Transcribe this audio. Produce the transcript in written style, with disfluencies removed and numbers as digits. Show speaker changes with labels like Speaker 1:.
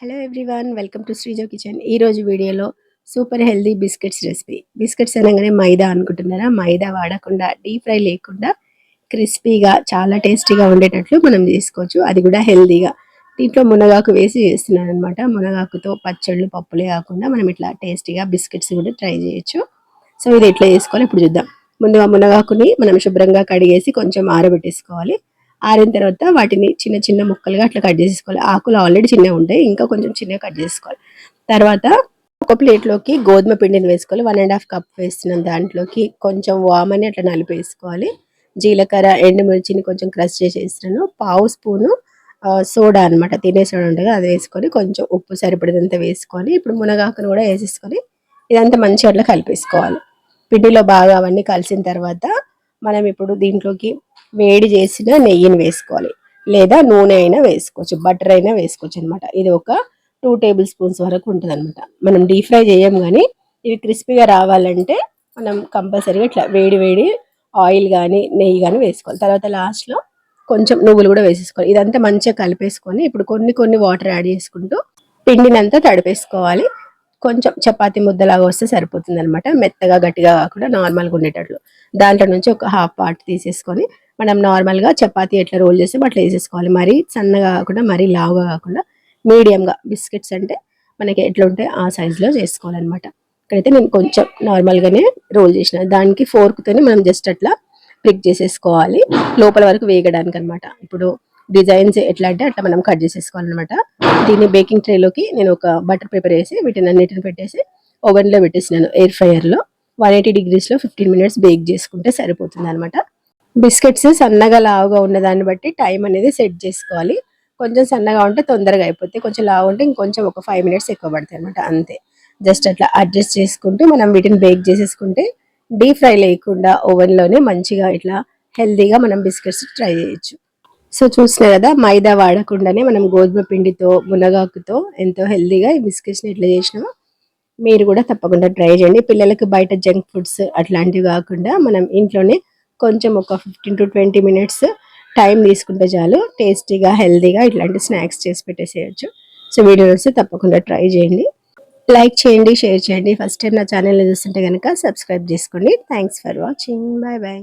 Speaker 1: Hello everyone, welcome to Sreejo kitchen. ఈరోజు వీడియోలో super healthy biscuits recipe. Biscuits అనగానే మైదా అనుకుంటున్నారా? మైదా వాడకుండా, డీప్ ఫ్రై లేకుండా క్రిస్పీగా చాలా టేస్టీగా ఉండేటట్లు మనం చేసుకోవచ్చు, అది కూడా హెల్దీగా. దీంట్లో మునగాకు వేసి చేస్తున్నాను అనమాట. మునగాకుతో పచ్చళ్ళు పప్పులే కాకుండా మనం ఇట్లా టేస్టీగా బిస్కెట్స్ కూడా ట్రై చేయొచ్చు. సో ఇది ఎట్లా చేసుకోవాలి ఇప్పుడు చూద్దాం. ముందుగా మునగాకుని మనం శుభ్రంగా కడిగేసి కొంచెం ఆరబెట్టేసుకోవాలి. ఆరిన తర్వాత వాటిని చిన్న చిన్న ముక్కలుగా అట్లా కట్ చేసేసుకోవాలి. ఆకులు ఆల్రెడీ చిన్నగా ఉంటాయి, ఇంకా కొంచెం చిన్నగా కట్ చేసుకోవాలి. తర్వాత ఒక ప్లేట్లోకి గోధుమ పిండిని వేసుకోవాలి. 1.5 కప్ వేస్తున్నాం. దాంట్లోకి కొంచెం వామని అట్లా నలిపేసుకోవాలి. జీలకర్ర, ఎండుమిర్చిని కొంచెం క్రష్ చేసి వేస్తున్నాను. పావు స్పూను సోడా అనమాట, తినే సోడా ఉంటుంది, అది వేసుకొని కొంచెం ఉప్పు సరిపడేదంతా వేసుకొని ఇప్పుడు మునగాకును కూడా వేసేసుకొని ఇదంతా మంచిగా అట్లా కలిపేసుకోవాలి. పిండిలో బాగా అవన్నీ కలిసిన తర్వాత మనం ఇప్పుడు దీంట్లోకి వేడి చేసిన నెయ్యిని వేసుకోవాలి, లేదా నూనె అయినా వేసుకోవచ్చు, బటర్ అయినా వేసుకోవచ్చు అనమాట. ఇది ఒక 2 టేబుల్ స్పూన్స్ వరకు ఉంటుంది అనమాట. మనం డీప్ ఫ్రై చేయం, కానీ ఇవి క్రిస్పీగా రావాలంటే మనం కంపల్సరీగా ఇట్లా వేడి వేడి ఆయిల్ కానీ నెయ్యి కానీ వేసుకోవాలి. తర్వాత లాస్ట్లో కొంచెం నువ్వులు కూడా వేసేసుకోవాలి. ఇదంతా మంచిగా కలిపేసుకొని ఇప్పుడు కొన్ని కొన్ని వాటర్ యాడ్ చేసుకుంటూ పిండినంతా తడిపేసుకోవాలి. కొంచెం చపాతీ ముద్దలాగా వస్తే సరిపోతుంది అనమాట. మెత్తగా గట్టిగా కాకుండా నార్మల్గా ఉండేటట్లు. దాంట్లో నుంచి ఒక హాఫ్ పార్ట్ తీసేసుకొని మనం నార్మల్గా చపాతీ ఎట్లా రోల్ చేస్తే అట్లా వేసేసుకోవాలి. మరీ సన్నగా కాకుండా మరీ లావుగా కాకుండా మీడియంగా. బిస్కెట్స్ అంటే మనకి ఎట్లా ఉంటే ఆ సైజులో చేసుకోవాలన్నమాట. ఇక్కడైతే నేను కొంచెం నార్మల్గానే రోల్ చేసిన, దానికి ఫోర్క్తోని మనం జస్ట్ అట్లా ప్రిక్ చేసేసుకోవాలి లోపల వరకు వేగడానికి అనమాట. ఇప్పుడు డిజైన్స్ ఎట్లా అంటే అట్లా మనం కట్ చేసేసుకోవాలన్నమాట. దీన్ని బేకింగ్ ట్రేలోకి నేను ఒక బటర్ పేపర్ వేసి వీటిని అన్నిటిని పెట్టేసి ఓవెన్లో పెట్టేసినాను, ఎయిర్ ఫ్రైయర్లో 180 degreesలో 15 minutes బేక్ చేసుకుంటే సరిపోతుంది అనమాట. బిస్కెట్స్ సన్నగా లావుగా ఉన్నదాన్ని బట్టి టైం అనేది సెట్ చేసుకోవాలి. కొంచెం సన్నగా ఉంటే తొందరగా అయిపోతాయి, కొంచెం లావు ఉంటే ఇంకొంచెం ఒక 5 minutes ఎక్కువ పడతాయి అనమాట, అంతే. జస్ట్ అట్లా అడ్జస్ట్ చేసుకుంటూ మనం వీటిని బేక్ చేసేసుకుంటే డీప్ ఫ్రై లేకుండా ఓవెన్లోనే మంచిగా ఇట్లా హెల్తీగా మనం బిస్కెట్స్ ట్రై చేయొచ్చు. సో చూసినా కదా, మైదా వాడకుండానే మనం గోధుమ పిండితో మునగాకుతో ఎంతో హెల్తీగా ఈ బిస్కెట్స్ని ఎట్లా చేసినామో మీరు కూడా తప్పకుండా ట్రై చేయండి. పిల్లలకు బయట జంక్ ఫుడ్స్ అట్లాంటివి కాకుండా మనం ఇంట్లోనే కొంచెం ఒక 15 to 20 minutes టైం తీసుకుంటే చాలు, టేస్టీగా హెల్తీగా ఇట్లాంటి స్నాక్స్ చేసి పెట్టేసేయచ్చు. సో వీడియో వస్తే తప్పకుండా ట్రై చేయండి, లైక్ చేయండి, షేర్ చేయండి. ఫస్ట్ టైం నా ఛానల్ని చూస్తుంటే కనుక సబ్స్క్రైబ్ చేసుకోండి. Thanks for watching. Bye bye.